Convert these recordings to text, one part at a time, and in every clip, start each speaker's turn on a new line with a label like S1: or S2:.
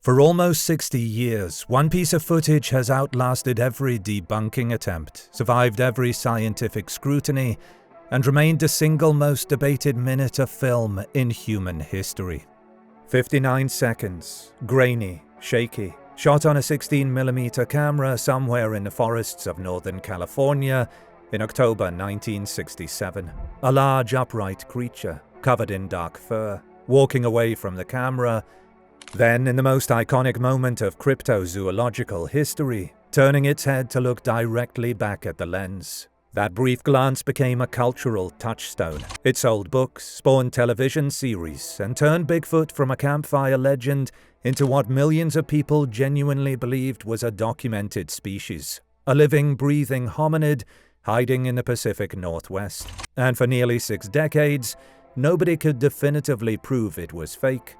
S1: For almost 60 years, one piece of footage has outlasted every debunking attempt, survived every scientific scrutiny, and remained the single most debated minute of film in human history. 59 seconds, grainy, shaky, shot on a 16mm camera somewhere in the forests of Northern California in October 1967. A large upright creature, covered in dark fur, walking away from the camera. Then, in the most iconic moment of cryptozoological history, turning its head to look directly back at the lens. That brief glance became a cultural touchstone. It sold books, spawned television series, and turned Bigfoot from a campfire legend into what millions of people genuinely believed was a documented species. A living, breathing hominid hiding in the Pacific Northwest. And for nearly 6 decades, nobody could definitively prove it was fake.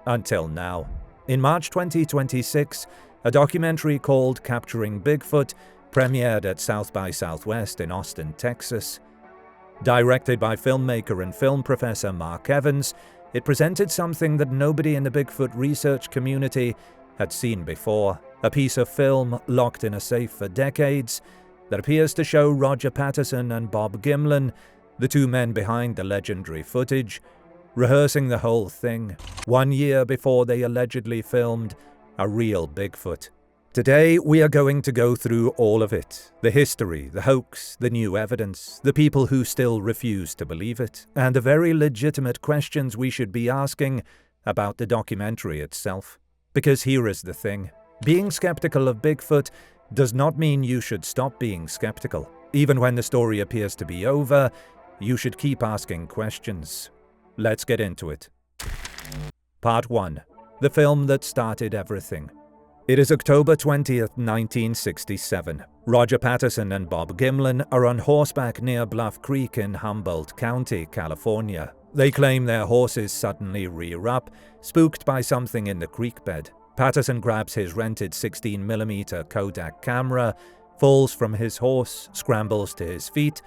S1: Until now. In March 2026, a documentary called Capturing Bigfoot premiered at South by Southwest in Austin, Texas. Directed by filmmaker and film professor Mark Evans, it presented something that nobody in the Bigfoot research community had seen before. A piece of film locked in a safe for decades that appears to show Roger Patterson and Bob Gimlin, the two men behind the legendary footage, rehearsing the whole thing, 1 year before they allegedly filmed a real Bigfoot. Today, we are going to go through all of it. The history, the hoax, the new evidence, the people who still refuse to believe it, and the very legitimate questions we should be asking about the documentary itself. Because here is the thing. Being skeptical of Bigfoot does not mean you should stop being skeptical. Even when the story appears to be over, you should keep asking questions. Let's get into it. Part 1. The film that started everything. It is October 20th, 1967. Roger Patterson and Bob Gimlin are on horseback near Bluff Creek in Humboldt County, California. They claim their horses suddenly rear up, spooked by something in the creek bed. Patterson grabs his rented 16mm Kodak camera, falls from his horse, scrambles to his feet,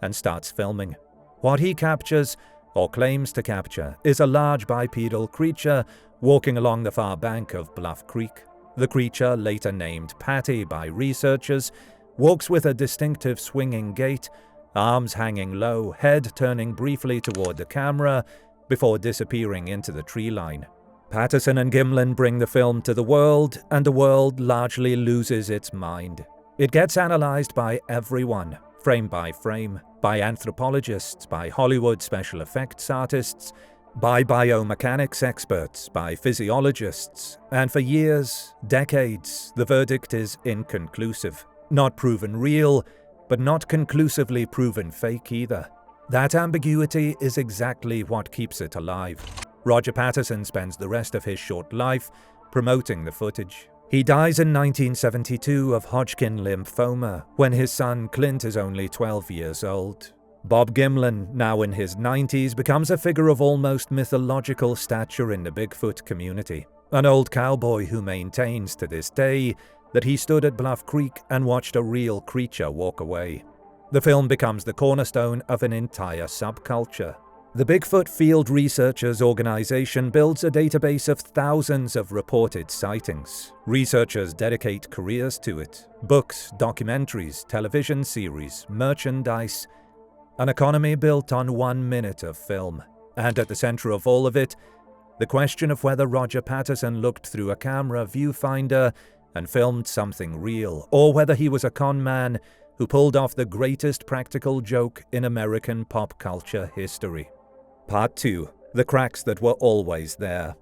S1: and starts filming. What he captures, or claims to capture, is a large bipedal creature walking along the far bank of Bluff Creek. The creature, later named Patty by researchers, walks with a distinctive swinging gait, arms hanging low, head turning briefly toward the camera before disappearing into the tree line. Patterson and Gimlin bring the film to the world, and the world largely loses its mind. It gets analyzed by everyone, frame by frame, by anthropologists, by Hollywood special effects artists, by biomechanics experts, by physiologists, and for years, decades, the verdict is inconclusive. Not proven real, but not conclusively proven fake either. That ambiguity is exactly what keeps it alive. Roger Patterson spends the rest of his short life promoting the footage. He dies in 1972 of Hodgkin lymphoma when his son Clint is only 12 years old. Bob Gimlin, now in his 90s, becomes a figure of almost mythological stature in the Bigfoot community. An old cowboy who maintains to this day that he stood at Bluff Creek and watched a real creature walk away. The film becomes the cornerstone of an entire subculture. The Bigfoot Field Researchers Organization builds a database of thousands of reported sightings. Researchers dedicate careers to it. Books, documentaries, television series, merchandise. An economy built on 1 minute of film. And at the center of all of it, the question of whether Roger Patterson looked through a camera viewfinder and filmed something real, or whether he was a con man who pulled off the greatest practical joke in American pop culture history. Part 2. The cracks that were always there.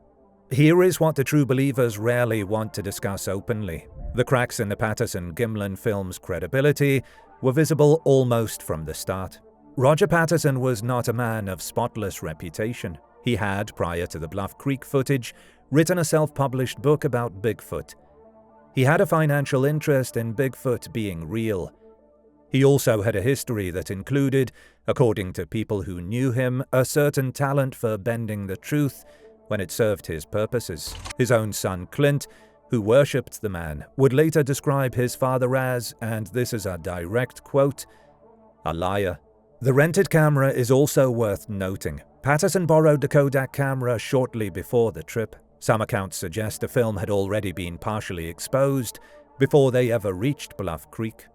S1: Here is what the true believers rarely want to discuss openly. The cracks in the Patterson-Gimlin film's credibility were visible almost from the start. Roger Patterson was not a man of spotless reputation. He had, prior to the Bluff Creek footage, written a self-published book about Bigfoot. He had a financial interest in Bigfoot being real. He also had a history that included, according to people who knew him, a certain talent for bending the truth when it served his purposes. His own son Clint, who worshipped the man, would later describe his father as, and this is a direct quote, a liar. The rented camera is also worth noting. Patterson borrowed the Kodak camera shortly before the trip. Some accounts suggest the film had already been partially exposed before they ever reached Bluff Creek.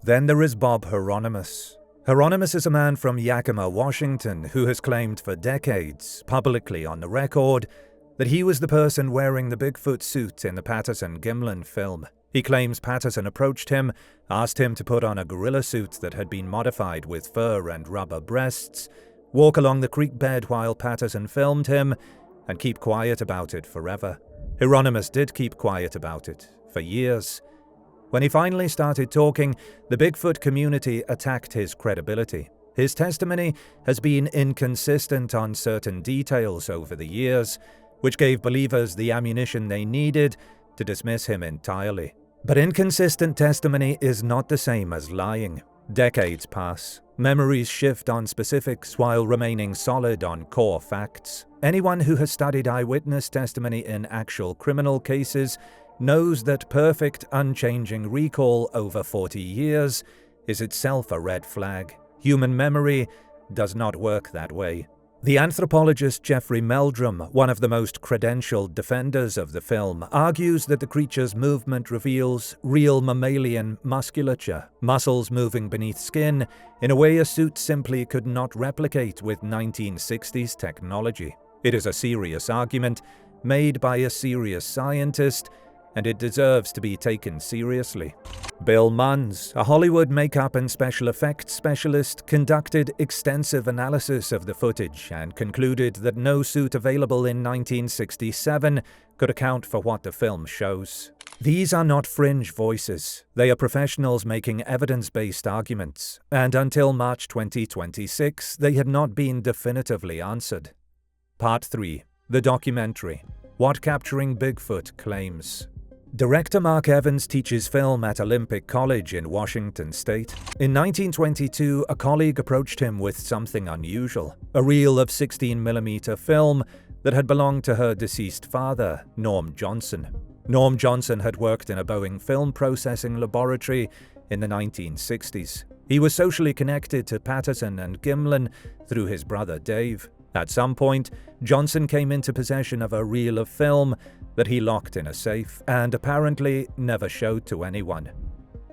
S1: Then there is Bob Hieronymus. Hieronymus is a man from Yakima, Washington, who has claimed for decades, publicly on the record, that he was the person wearing the Bigfoot suit in the Patterson-Gimlin film. He claims Patterson approached him, asked him to put on a gorilla suit that had been modified with fur and rubber breasts, walk along the creek bed while Patterson filmed him, and keep quiet about it forever. Hieronymus did keep quiet about it, for years. When he finally started talking, the Bigfoot community attacked his credibility. His testimony has been inconsistent on certain details over the years, which gave believers the ammunition they needed to dismiss him entirely. But inconsistent testimony is not the same as lying. Decades pass. Memories shift on specifics while remaining solid on core facts. Anyone who has studied eyewitness testimony in actual criminal cases knows that perfect, unchanging recall over 40 years is itself a red flag. Human memory does not work that way. The anthropologist Jeffrey Meldrum, one of the most credentialed defenders of the film, argues that the creature's movement reveals real mammalian musculature, muscles moving beneath skin in a way a suit simply could not replicate with 1960s technology. It is a serious argument, made by a serious scientist, and it deserves to be taken seriously. Bill Munns, a Hollywood makeup and special effects specialist, conducted extensive analysis of the footage and concluded that no suit available in 1967 could account for what the film shows. These are not fringe voices. They are professionals making evidence-based arguments, and until March 2026, they had not been definitively answered. Part 3. The documentary. What Capturing Bigfoot Claims. Director Mark Evans teaches film at Olympic College in Washington State. In 1922, a colleague approached him with something unusual, a reel of 16mm film that had belonged to her deceased father, Norm Johnson. Norm Johnson had worked in a Boeing film processing laboratory in the 1960s. He was socially connected to Patterson and Gimlin through his brother Dave. At some point, Johnson came into possession of a reel of film that he locked in a safe and apparently never showed to anyone.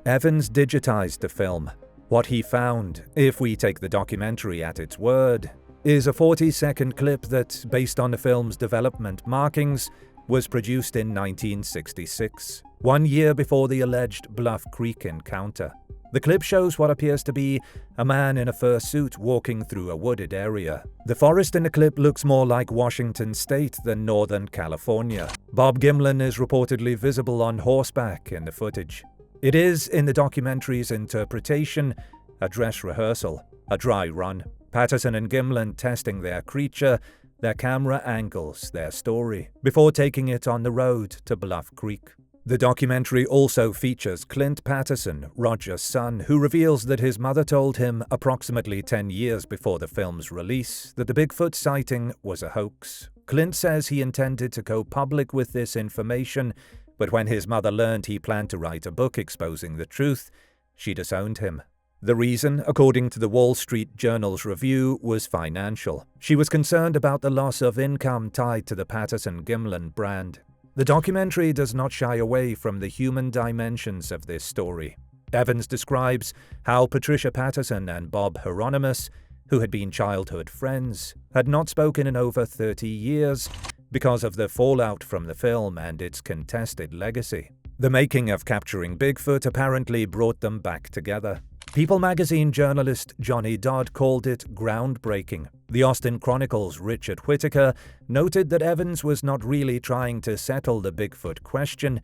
S1: Evans digitized the film. What he found, if we take the documentary at its word, is a 40-second clip that, based on the film's development markings, was produced in 1966, 1 year before the alleged Bluff Creek encounter. The clip shows what appears to be a man in a fursuit walking through a wooded area. The forest in the clip looks more like Washington State than Northern California. Bob Gimlin is reportedly visible on horseback in the footage. It is, in the documentary's interpretation, a dress rehearsal, a dry run. Patterson and Gimlin testing their creature, their camera angles, their story, before taking it on the road to Bluff Creek. The documentary also features Clint Patterson, Roger's son, who reveals that his mother told him approximately 10 years before the film's release that the Bigfoot sighting was a hoax. Clint says he intended to go public with this information, but when his mother learned he planned to write a book exposing the truth, she disowned him. The reason, according to the Wall Street Journal's review, was financial. She was concerned about the loss of income tied to the Patterson-Gimlin brand. The documentary does not shy away from the human dimensions of this story. Evans describes how Patricia Patterson and Bob Hieronymus, who had been childhood friends, had not spoken in over 30 years because of the fallout from the film and its contested legacy. The making of Capturing Bigfoot apparently brought them back together. People magazine journalist Johnny Dodd called it groundbreaking. The Austin Chronicle's Richard Whitaker noted that Evans was not really trying to settle the Bigfoot question.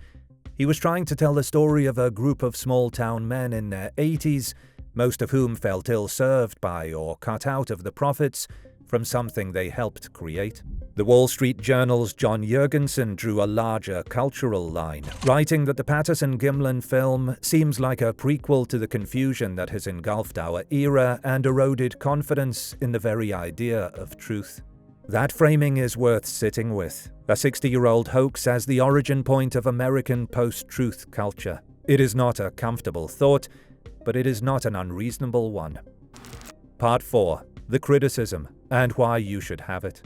S1: He was trying to tell the story of a group of small-town men in their 80s, most of whom felt ill-served by or cut out of the profits from something they helped create. The Wall Street Journal's John Jurgensen drew a larger cultural line, writing that the Patterson-Gimlin film seems like a prequel to the confusion that has engulfed our era and eroded confidence in the very idea of truth. That framing is worth sitting with. A 60-year-old hoax as the origin point of American post-truth culture. It is not a comfortable thought, but it is not an unreasonable one. Part 4. The criticism, and why you should have it.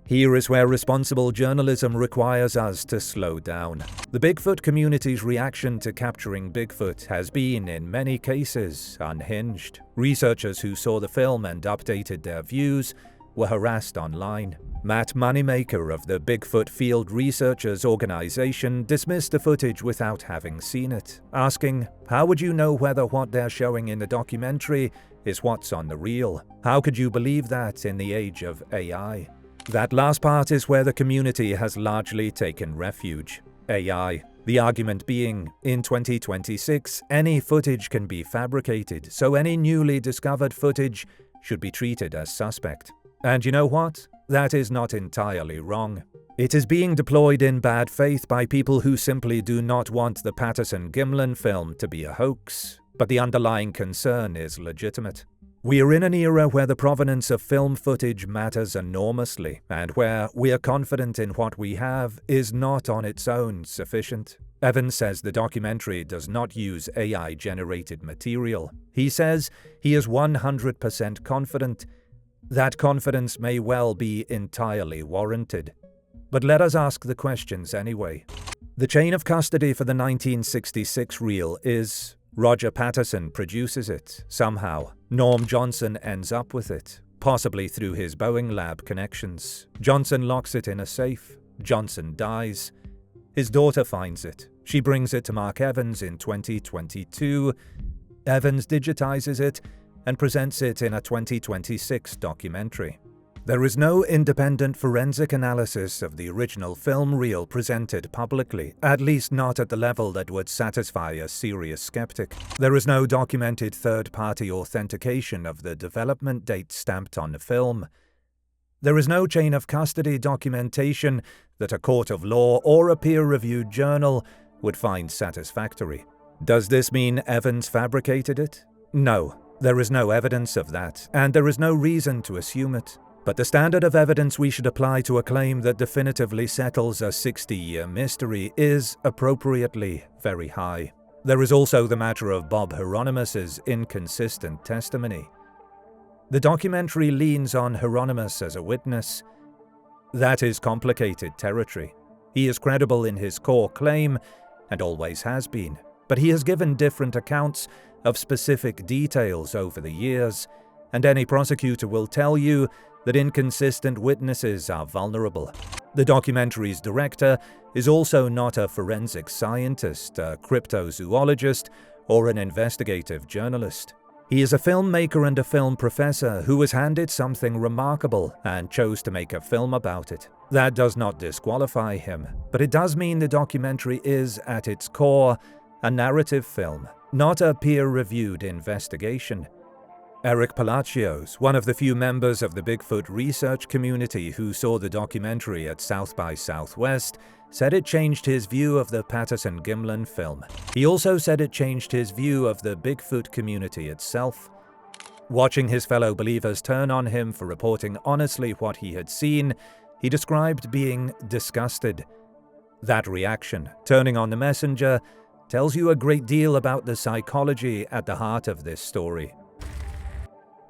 S1: Here is where responsible journalism requires us to slow down. The Bigfoot community's reaction to capturing Bigfoot has been, in many cases, unhinged. Researchers who saw the film and updated their views were harassed online. Matt Moneymaker of the Bigfoot Field Researchers Organization dismissed the footage without having seen it, asking, "How would you know whether what they're showing in the documentary is what's on the reel? How could you believe that in the age of AI?" That last part is where the community has largely taken refuge. AI. The argument being, in 2026, any footage can be fabricated, so any newly discovered footage should be treated as suspect. And you know what? That is not entirely wrong. It is being deployed in bad faith by people who simply do not want the Patterson-Gimlin film to be a hoax, but the underlying concern is legitimate. We are in an era where the provenance of film footage matters enormously, and where we are confident in what we have is not on its own sufficient. Evans says the documentary does not use AI-generated material. He says he is 100% confident. That confidence may well be entirely warranted. But let us ask the questions anyway. The chain of custody for the 1966 reel is: Roger Patterson produces it, somehow. Norm Johnson ends up with it, possibly through his Boeing lab connections. Johnson locks it in a safe. Johnson dies. His daughter finds it. She brings it to Mark Evans in 2022. Evans digitizes it and presents it in a 2026 documentary. There is no independent forensic analysis of the original film reel presented publicly, at least not at the level that would satisfy a serious skeptic. There is no documented third-party authentication of the development date stamped on the film. There is no chain of custody documentation that a court of law or a peer-reviewed journal would find satisfactory. Does this mean Evans fabricated it? No, there is no evidence of that, and there is no reason to assume it. But the standard of evidence we should apply to a claim that definitively settles a 60-year mystery is, appropriately, very high. There is also the matter of Bob Hieronymus's inconsistent testimony. The documentary leans on Hieronymus as a witness. That is complicated territory. He is credible in his core claim, and always has been, but he has given different accounts of specific details over the years, and any prosecutor will tell you that inconsistent witnesses are vulnerable. The documentary's director is also not a forensic scientist, a cryptozoologist, or an investigative journalist. He is a filmmaker and a film professor who was handed something remarkable and chose to make a film about it. That does not disqualify him, but it does mean the documentary is, at its core, a narrative film, not a peer-reviewed investigation. Eric Palacios, one of the few members of the Bigfoot research community who saw the documentary at South by Southwest, said it changed his view of the Patterson-Gimlin film. He also said it changed his view of the Bigfoot community itself. Watching his fellow believers turn on him for reporting honestly what he had seen, he described being disgusted. That reaction, turning on the messenger, tells you a great deal about the psychology at the heart of this story.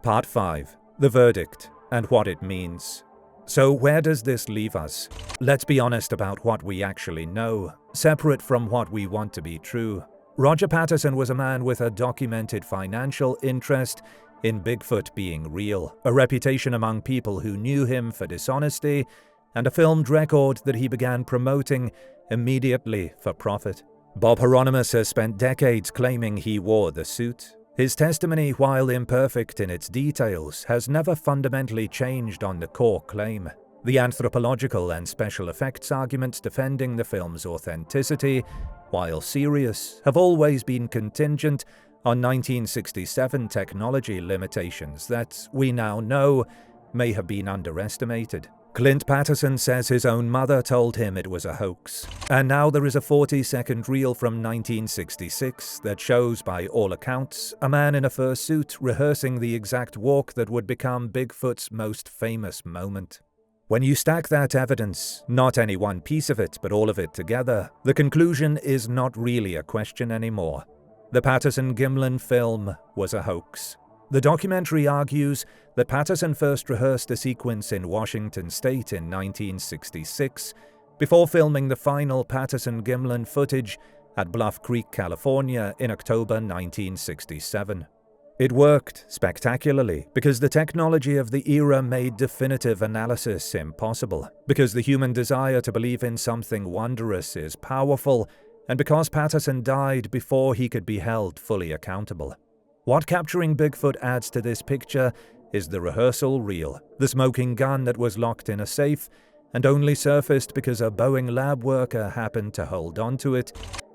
S1: Part 5. The verdict, and what it means. So where does this leave us? Let's be honest about what we actually know, separate from what we want to be true. Roger Patterson was a man with a documented financial interest in Bigfoot being real, a reputation among people who knew him for dishonesty, and a filmed record that he began promoting immediately for profit. Bob Hieronymus has spent decades claiming he wore the suit. His testimony, while imperfect in its details, has never fundamentally changed on the core claim. The anthropological and special effects arguments defending the film's authenticity, while serious, have always been contingent on 1967 technology limitations that, we now know, may have been underestimated. Clint Patterson says his own mother told him it was a hoax. And now there is a 40-second reel from 1966 that shows, by all accounts, a man in a fursuit rehearsing the exact walk that would become Bigfoot's most famous moment. When you stack that evidence, not any one piece of it, but all of it together, the conclusion is not really a question anymore. The Patterson-Gimlin film was a hoax. The documentary argues that Patterson first rehearsed a sequence in Washington state in 1966 before filming the final Patterson-Gimlin footage at Bluff Creek, California in October 1967. It worked spectacularly because the technology of the era made definitive analysis impossible, because the human desire to believe in something wondrous is powerful, and because Patterson died before he could be held fully accountable. What capturing Bigfoot adds to this picture is the rehearsal reel, the smoking gun that was locked in a safe and only surfaced because a Boeing lab worker happened to hold onto it,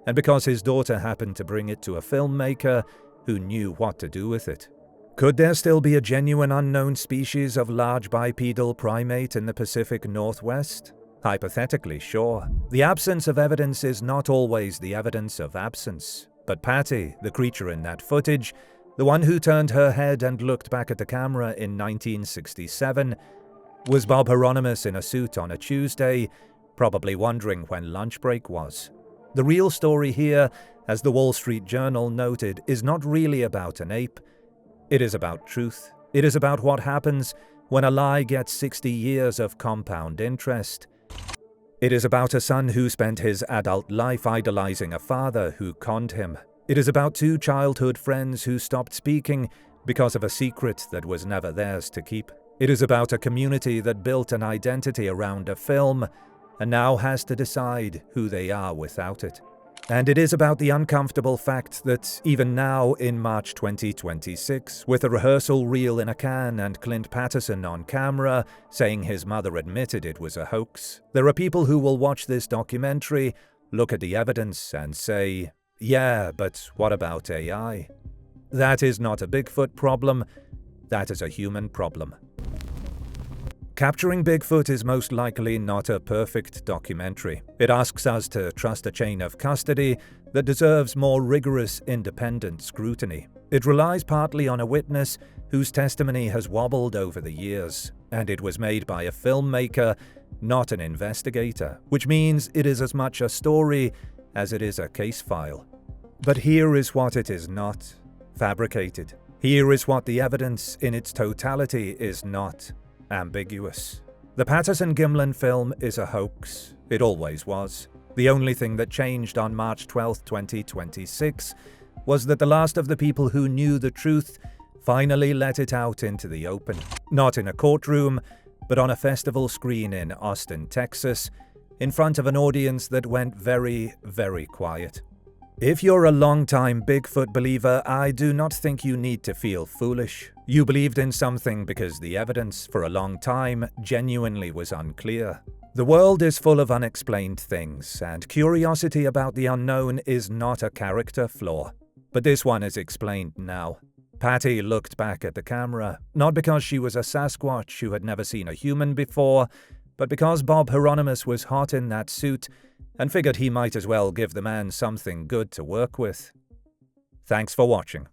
S1: and because his daughter happened to bring it to a filmmaker who knew what to do with it. Could there still be a genuine unknown species of large bipedal primate in the Pacific Northwest? Hypothetically, sure. The absence of evidence is not always the evidence of absence. But Patty, the creature in that footage, the one who turned her head and looked back at the camera in 1967, was Bob Hieronymus in a suit on a Tuesday, probably wondering when lunch break was. The real story here, as the Wall Street Journal noted, is not really about an ape. It is about truth. It is about what happens when a lie gets 60 years of compound interest. It is about a son who spent his adult life idolizing a father who conned him. It is about two childhood friends who stopped speaking because of a secret that was never theirs to keep. It is about a community that built an identity around a film and now has to decide who they are without it. And it is about the uncomfortable fact that even now, in March 2026, with a rehearsal reel in a can and Clint Patterson on camera saying his mother admitted it was a hoax, there are people who will watch this documentary, look at the evidence and say, yeah, but what about AI? That is not a Bigfoot problem, that is a human problem. Capturing Bigfoot is most likely not a perfect documentary. It asks us to trust a chain of custody that deserves more rigorous, independent scrutiny. It relies partly on a witness whose testimony has wobbled over the years, and it was made by a filmmaker, not an investigator, which means it is as much a story as it is a case file. But here is what it is not: fabricated. Here is what the evidence in its totality is not: ambiguous. The Patterson-Gimlin film is a hoax. It always was. The only thing that changed on March 12, 2026 was that the last of the people who knew the truth finally let it out into the open. Not in a courtroom, but on a festival screen in Austin, Texas, in front of an audience that went very, very quiet. If you're a long-time Bigfoot believer, I do not think you need to feel foolish. You believed in something because the evidence, for a long time, genuinely was unclear. The world is full of unexplained things, and curiosity about the unknown is not a character flaw. But this one is explained now. Patty looked back at the camera, not because she was a Sasquatch who had never seen a human before, but because Bob Hieronymus was hot in that suit and figured he might as well give the man something good to work with. Thanks for watching.